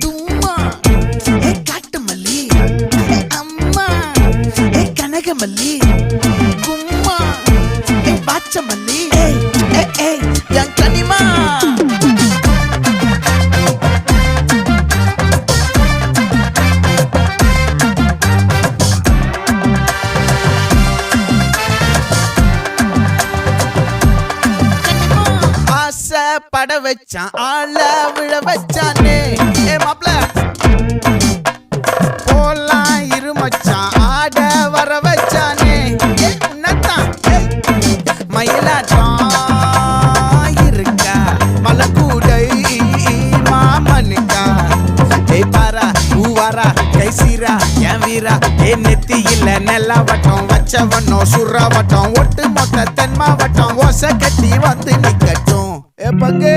தும்மா காட்டு மல்லி அம்மா கனகமல்லி கும்மா பாச்ச மல்லி என் கனிமா பட வச்சான் ஆள விழ வச்சானே மாப்ள போலாம் இருமச்சான் ஆட வர வச்சானே உன்னதான் மயிலாட்டம் இருக்கா மலக்கூடை மாமனுக்கா பாரா பூவாரா கைசீரா என் வீரா நெத்தி இல்ல நெல்லா வட்டம் வச்ச வண்ணம் சுறா வட்டம் ஒட்டு மொத்த தென் மாவட்டம் ஓசை கட்டி வந்து நிக்கட்டும் பங்கே